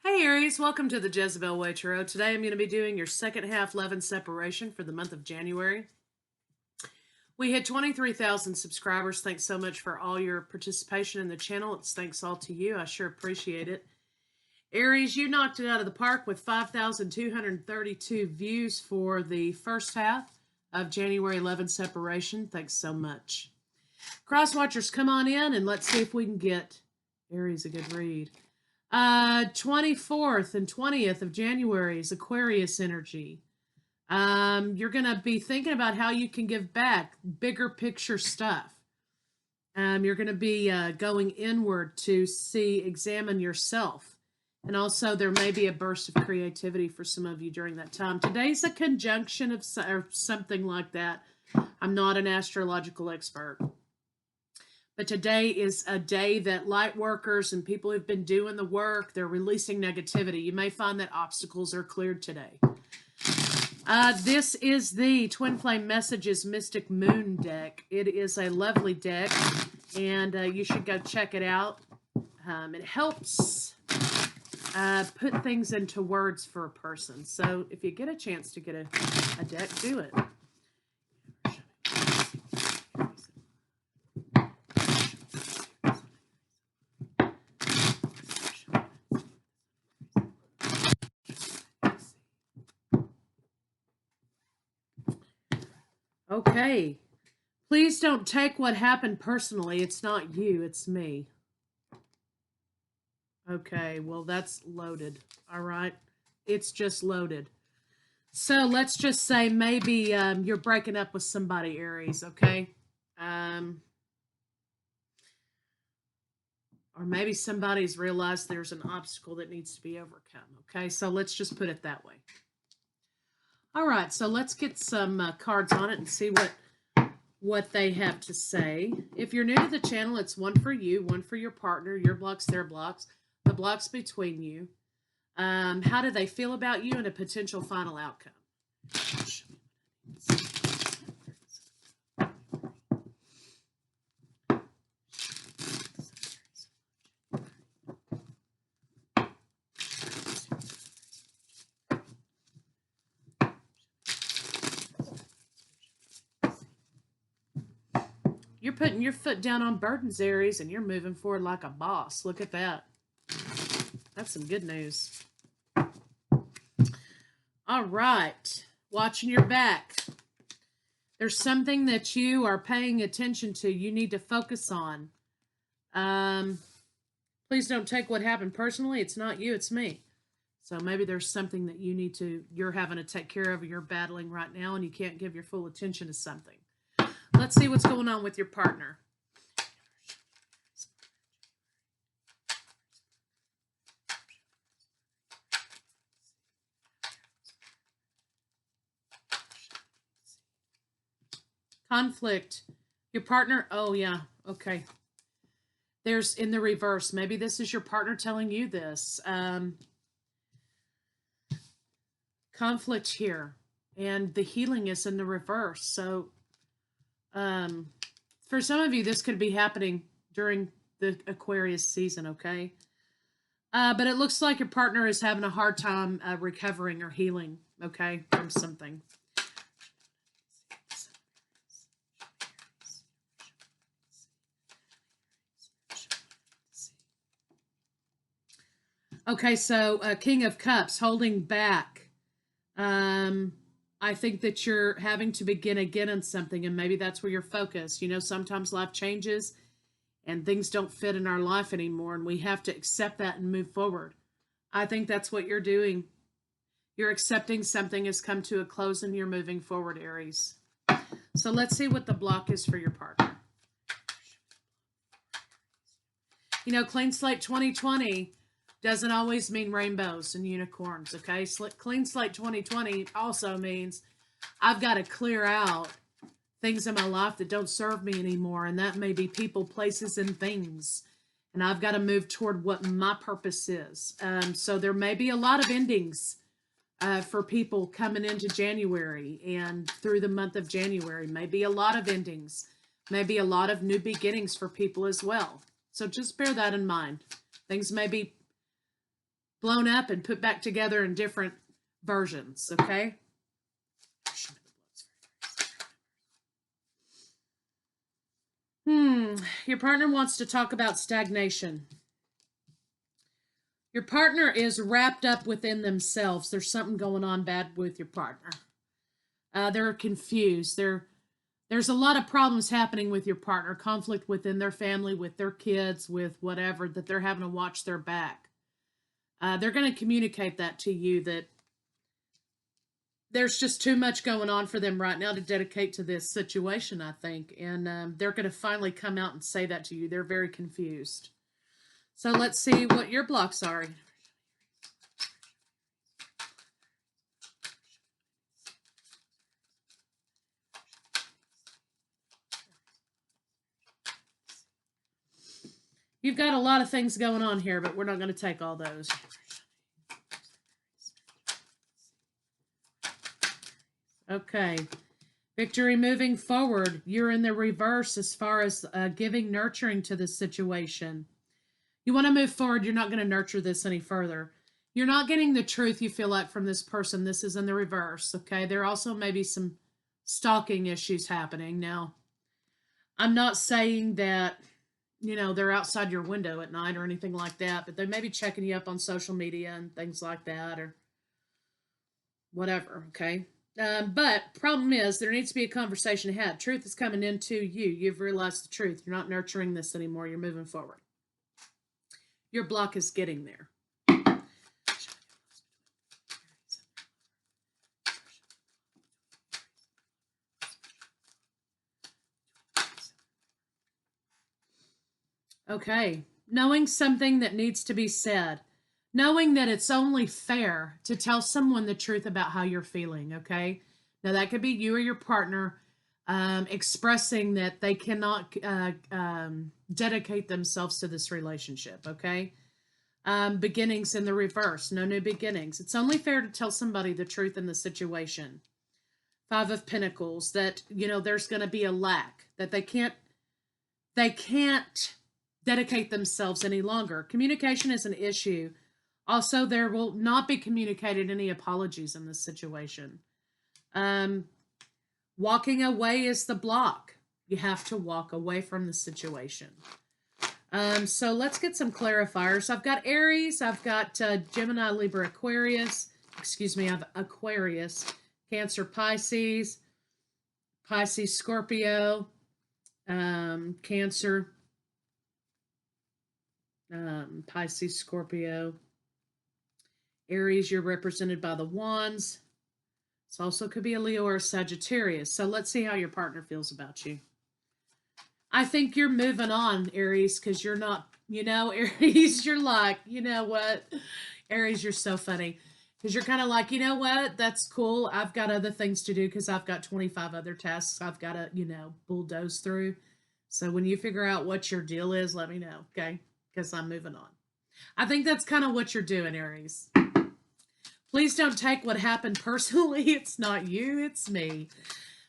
Hey Aries, welcome to the Jezebel Way Tarot. Today I'm going to be doing your second half love and separation for the month of January. We hit 23,000 subscribers. Thanks so much for all your participation in the channel. It's thanks all to you. I sure appreciate it. Aries, you knocked it out of the park with 5,232 views for the first half of January 11 separation. Thanks so much. Cross watchers, come on in and let's see if we can get Aries a good read. 24th and 20th of January is Aquarius energy. You're going to be thinking about how you can give back, bigger picture stuff. You're going to be going inward to examine yourself. And also there may be a burst of creativity for some of you during that time. Today's a conjunction of or something like that. I'm not an astrological expert. But today is a day that light workers and people who've been doing the work, they're releasing negativity. You may find that obstacles are cleared today. This is the Twin Flame Messages Mystic Moon deck. It is a lovely deck, and you should go check it out. It helps put things into words for a person. So if you get a chance to get a deck, do it. Okay. Please don't take what happened personally. It's not you, it's me. Okay, well, that's loaded. All right. It's just loaded. So let's just say maybe you're breaking up with somebody, Aries, okay? Or maybe somebody's realized there's an obstacle that needs to be overcome, okay? So let's just put it that way. All right, so let's get some cards on it and see what they have to say. If you're new to the channel, it's one for you, one for your partner, your blocks, their blocks, the blocks between you. How do they feel about you and a potential final outcome? You're putting your foot down on burdens, Aries, and you're moving forward like a boss. Look at that. That's some good news. All right. Watching your back. There's something that you are paying attention to. You need to focus on. Please don't take what happened personally. It's not you, it's me. So maybe there's something that you're having to take care of, or you're battling right now, and you can't give your full attention to something. Let's see what's going on with your partner. Conflict. Your partner, oh yeah, okay. There's in the reverse. Maybe this is your partner telling you this. Conflict here. And the healing is in the reverse. So for some of you, this could be happening during the Aquarius season, okay? But it looks like your partner is having a hard time recovering or healing, okay, from something. Okay, so King of Cups, holding back. I think that you're having to begin again on something, and maybe that's where you're focused. You know, sometimes life changes and things don't fit in our life anymore, and we have to accept that and move forward. I think that's what you're doing. You're accepting something has come to a close and you're moving forward, Aries. So let's see what the block is for your partner. You know, Clean Slate 2020 doesn't always mean rainbows and unicorns, okay? Clean Slate 2020 also means I've got to clear out things in my life that don't serve me anymore, and that may be people, places, and things. And I've got to move toward what my purpose is. So there may be a lot of endings for people coming into January and through the month of January. Maybe a lot of endings, maybe a lot of new beginnings for people as well. So just bear that in mind. Things may be blown up and put back together in different versions, okay? Your partner wants to talk about stagnation. Your partner is wrapped up within themselves. There's something going on bad with your partner. They're confused. There's a lot of problems happening with your partner, conflict within their family, with their kids, with whatever, that they're having to watch their back. They're going to communicate that to you, that there's just too much going on for them right now to dedicate to this situation, I think. And they're going to finally come out and say that to you. They're very confused. So let's see what your blocks are. You've got a lot of things going on here, but we're not going to take all those. Okay. Victory moving forward. You're in the reverse as far as giving nurturing to this situation. You want to move forward. You're not going to nurture this any further. You're not getting the truth you feel like from this person. This is in the reverse, okay? There also may be some stalking issues happening. Now, I'm not saying that, they're outside your window at night or anything like that, but they may be checking you up on social media and things like that or whatever, okay? But problem is, there needs to be a conversation had. Truth is coming into you. You've realized the truth. You're not nurturing this anymore. You're moving forward. Your block is getting there. Okay. Knowing something that needs to be said. Knowing that it's only fair to tell someone the truth about how you're feeling, okay? Now, that could be you or your partner expressing that they cannot dedicate themselves to this relationship, okay? Beginnings in the reverse, no new beginnings. It's only fair to tell somebody the truth in the situation. 5 of Pentacles, that, there's going to be a lack, that they can't dedicate themselves any longer. Communication is an issue. Also, there will not be communicated any apologies in this situation. Walking away is the block. You have to walk away from the situation. So let's get some clarifiers. I've got Aries. I've got Gemini, Libra, Aquarius. Excuse me, I have Aquarius, Cancer, Pisces, Scorpio, Cancer, Pisces, Scorpio. Aries, you're represented by the Wands. This also could be a Leo or a Sagittarius. So let's see how your partner feels about you. I think you're moving on, Aries, because you're not, Aries, you're like, you know what? Aries, you're so funny. Because you're kind of like, you know what? That's cool. I've got other things to do because I've got 25 other tasks I've got to, bulldoze through. So when you figure out what your deal is, let me know, okay? Because I'm moving on. I think that's kind of what you're doing, Aries. Please don't take what happened personally. It's not you, it's me.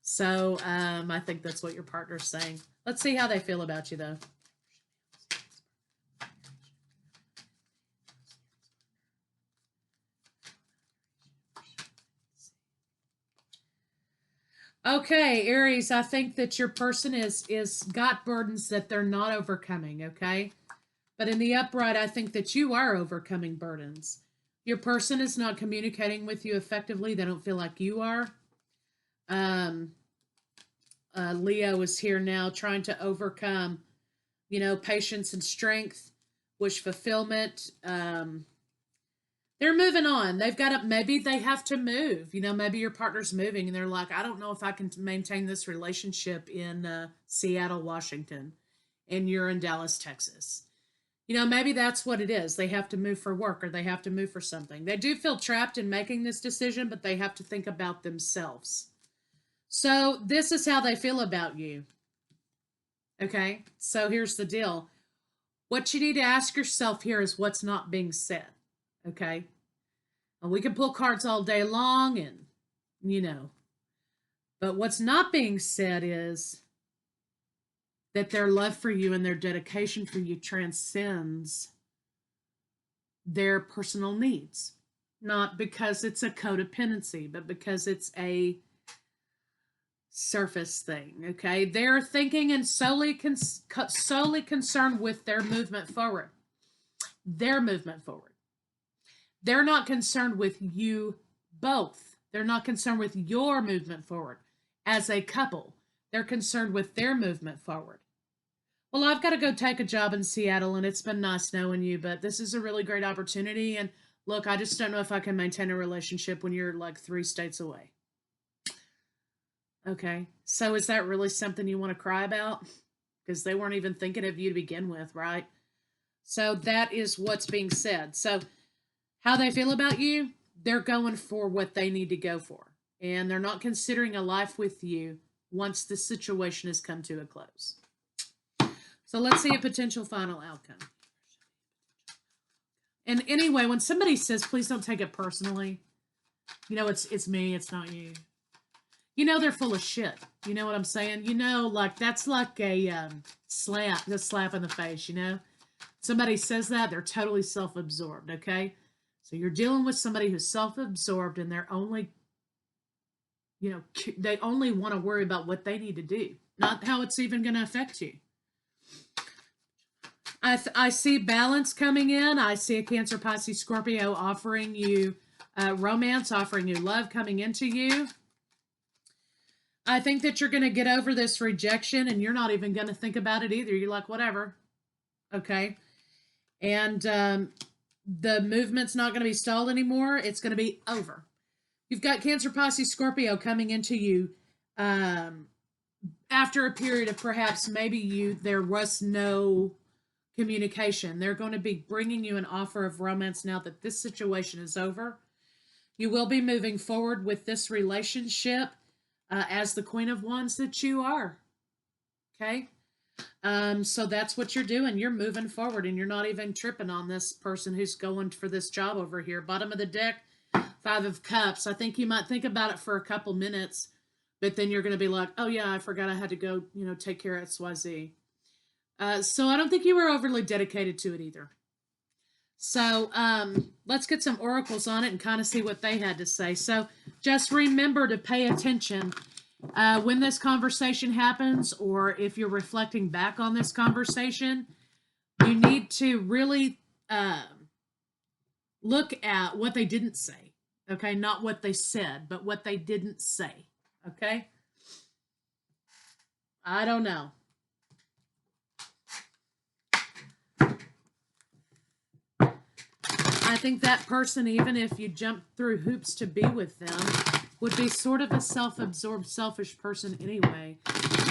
So I think that's what your partner's saying. Let's see how they feel about you, though. Okay, Aries, I think that your person is got burdens that they're not overcoming, okay? But in the upright, I think that you are overcoming burdens. Your person is not communicating with you effectively. They don't feel like you are. Leo is here now trying to overcome, patience and strength, wish fulfillment. They're moving on. They've got to, maybe they have to move. Maybe your partner's moving and they're like, I don't know if I can maintain this relationship in Seattle, Washington, and you're in Dallas, Texas. Maybe that's what it is. They have to move for work or they have to move for something. They do feel trapped in making this decision, but they have to think about themselves. So this is how they feel about you. Okay, so here's the deal. What you need to ask yourself here is what's not being said. Okay, and we can pull cards all day long and, but what's not being said is that their love for you and their dedication for you transcends their personal needs. Not because it's a codependency, but because it's a surface thing, okay? They're thinking and solely concerned with their movement forward. Their movement forward. They're not concerned with you both. They're not concerned with your movement forward as a couple. They're concerned with their movement forward. Well, I've got to go take a job in Seattle, and it's been nice knowing you, but this is a really great opportunity. And look, I just don't know if I can maintain a relationship when you're like 3 states away. Okay, so is that really something you want to cry about? Because they weren't even thinking of you to begin with, right? So that is what's being said. So how they feel about you, they're going for what they need to go for. And they're not considering a life with you once the situation has come to a close. So let's see a potential final outcome. And anyway, when somebody says, please don't take it personally, you know, it's me, it's not you. You know they're full of shit. You know what I'm saying? You know, like, that's like a slap in the face, you know? Somebody says that, they're totally self-absorbed, okay? So you're dealing with somebody who's self-absorbed and they're only, you know, they only want to worry about what they need to do, not how it's even going to affect you. I see balance coming in. I see a Cancer, Pisces, Scorpio offering you romance, offering you love coming into you. I think that you're going to get over this rejection and you're not even going to think about it either. You're like, whatever. Okay. And the movement's not going to be stalled anymore. It's going to be over. You've got Cancer, Pisces, Scorpio coming into you after a period of perhaps maybe there was no communication. They're going to be bringing you an offer of romance now that this situation is over. You will be moving forward with this relationship as the Queen of Wands that you are. Okay? So that's what you're doing. You're moving forward and you're not even tripping on this person who's going for this job over here. Bottom of the deck, 5 of Cups. I think you might think about it for a couple minutes, but then you're going to be like, oh yeah, I forgot I had to go, you know, take care of XYZ. So I don't think you were overly dedicated to it either. So let's get some oracles on it and kind of see what they had to say. So just remember to pay attention when this conversation happens, or if you're reflecting back on this conversation, you need to really look at what they didn't say. Okay, not what they said, but what they didn't say. Okay? I don't know. I think that person, even if you jump through hoops to be with them, would be sort of a self-absorbed, selfish person anyway.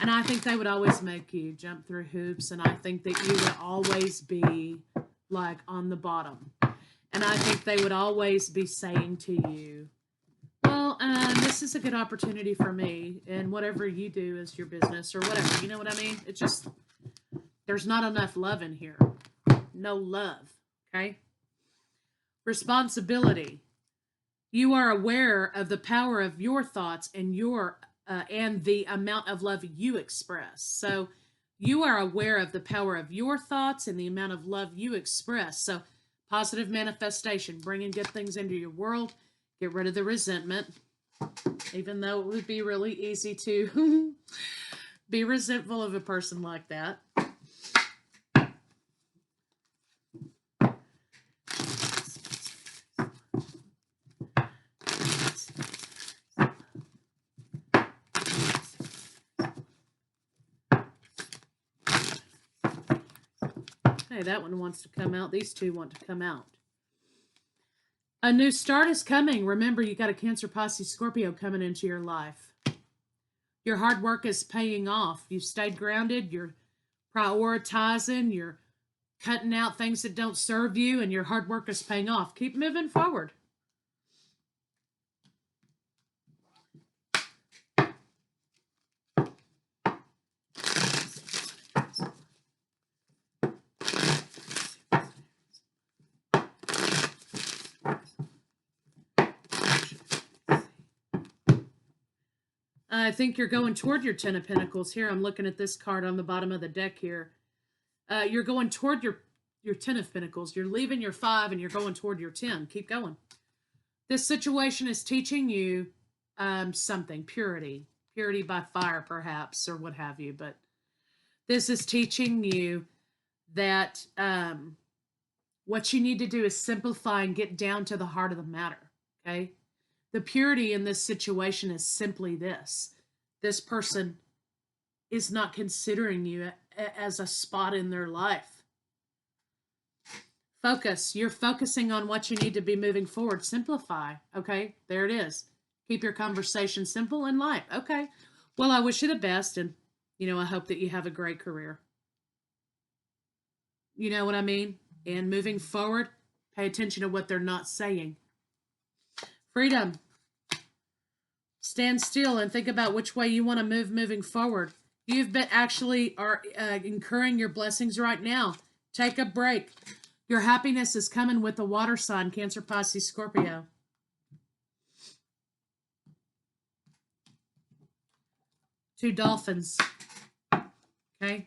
And I think they would always make you jump through hoops, and I think that you would always be, like, on the bottom. And I think they would always be saying to you, well, this is a good opportunity for me, and whatever you do is your business, or whatever. You know what I mean? It's just, there's not enough love in here. No love, okay? Responsibility. You are aware of the power of your thoughts and and the amount of love you express. So you are aware of the power of your thoughts and the amount of love you express. So positive manifestation, bringing good things into your world. Get rid of the resentment, even though it would be really easy to be resentful of a person like that. Hey, that one wants to come out. These two want to come out. A new start is coming. Remember, you got a Cancer, Pisces, Scorpio coming into your life. Your hard work is paying off. You've stayed grounded. You're prioritizing. You're cutting out things that don't serve you, and your hard work is paying off. Keep moving forward. I think you're going toward your 10 of Pentacles here. I'm looking at this card on the bottom of the deck here. You're going toward your your 10 of Pentacles. You're leaving your 5 and you're going toward your 10. Keep going. This situation is teaching you something. Purity. Purity by fire, perhaps, or what have you. But this is teaching you that what you need to do is simplify and get down to the heart of the matter. Okay? The purity in this situation is simply this. This person is not considering you as a spot in their life. Focus. You're focusing on what you need to be moving forward. Simplify. Okay, there it is. Keep your conversation simple and light. Okay, well, I wish you the best, and, I hope that you have a great career. You know what I mean? And moving forward, pay attention to what they're not saying. Freedom. Stand still and think about which way you want to move moving forward. You've been actually are incurring your blessings right now. Take a break. Your happiness is coming with the water sign, Cancer, Pisces, Scorpio. Two dolphins. Okay.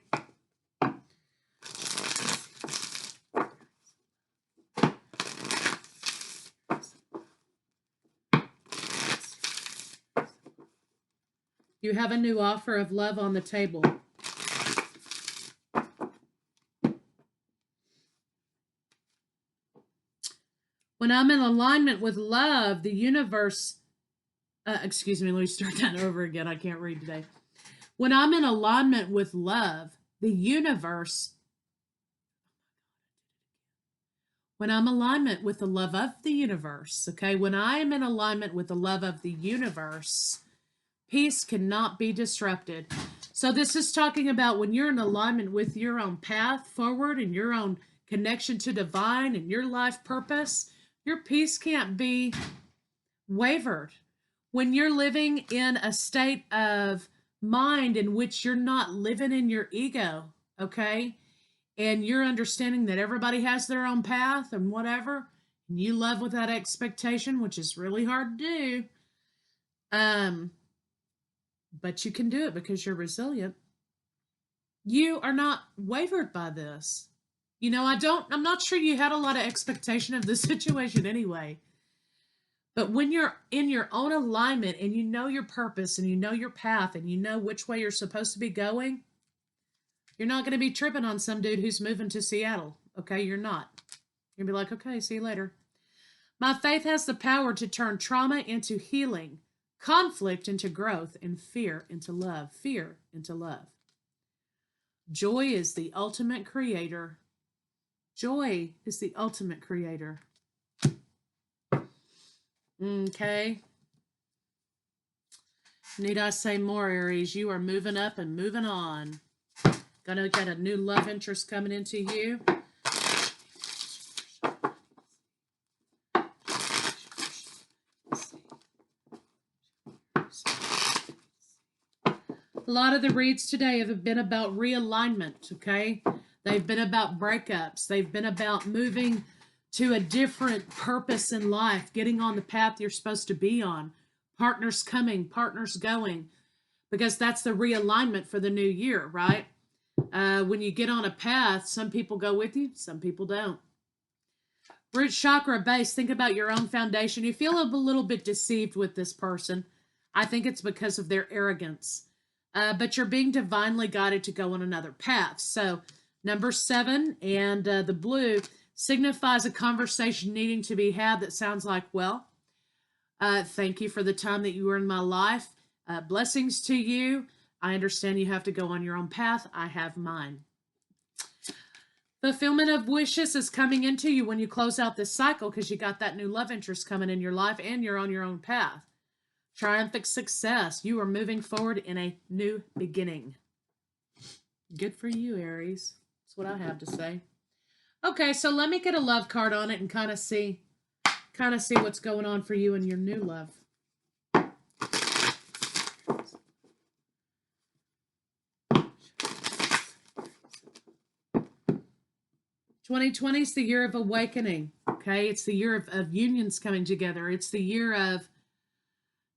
You have a new offer of love on the table. When I'm in alignment with love, the universe, excuse me, let me start that over again. I can't read today. When I'm in alignment with love, the universe, when I'm in alignment with the love of the universe, okay, when I am in alignment with the love of the universe, peace cannot be disrupted. So this is talking about when you're in alignment with your own path forward and your own connection to divine and your life purpose, your peace can't be wavered. When you're living in a state of mind in which you're not living in your ego, okay? And you're understanding that everybody has their own path and whatever, and you love without expectation, which is really hard to do. But you can do it because you're resilient. You are not wavered by this. I'm not sure you had a lot of expectation of this situation anyway. But when you're in your own alignment and you know your purpose and you know your path and you know which way you're supposed to be going, you're not going to be tripping on some dude who's moving to Seattle. Okay, you're not. You're going to be like, okay, see you later. My faith has the power to turn trauma into healing, conflict into growth, and fear into love. Fear into love. Joy is the ultimate creator. Joy is the ultimate creator. Okay. Need I say more, Aries? You are moving up and moving on. Gonna get a new love interest coming into you. A lot of the reads today have been about realignment, okay? They've been about breakups. They've been about moving to a different purpose in life, getting on the path you're supposed to be on. Partners coming, partners going, because that's the realignment for the new year, right? When you get on a path, some people go with you, some people don't. Root chakra base, think about your own foundation. You feel a little bit deceived with this person. I think it's because of their arrogance. But you're being divinely guided to go on another path. So number 7 and the blue signifies a conversation needing to be had that sounds like, well, thank you for the time that you were in my life. Blessings to you. I understand you have to go on your own path. I have mine. Fulfillment of wishes is coming into you when you close out this cycle because you got that new love interest coming in your life and you're on your own path. Triumphant success. You are moving forward in a new beginning. Good for you, Aries. That's what I have to say. Okay, so let me get a love card on it and kind of see what's going on for you and your new love. 2020 is the year of awakening. Okay, it's the year of unions coming together. It's the year of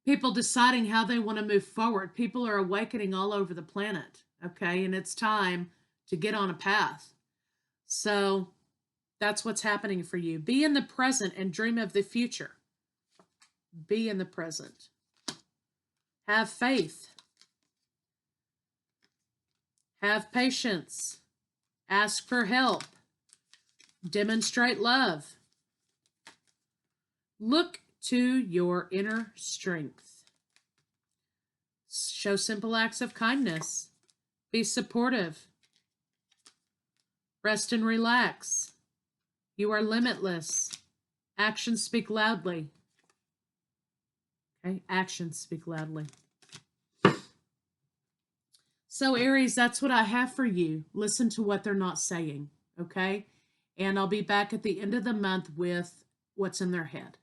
people deciding how they want to move forward. People are awakening all over the planet. Okay, and it's time to get on a path. So That's what's happening for you. Be in the present and dream of the future. Be in the present. Have faith. Have patience. Ask for help. Demonstrate love. Look to your inner strength. Show simple acts of kindness. Be supportive. Rest and relax. You are limitless. Actions speak loudly. Okay, actions speak loudly. So Aries, that's what I have for you. Listen to what they're not saying, okay? And I'll be back at the end of the month with what's in their head.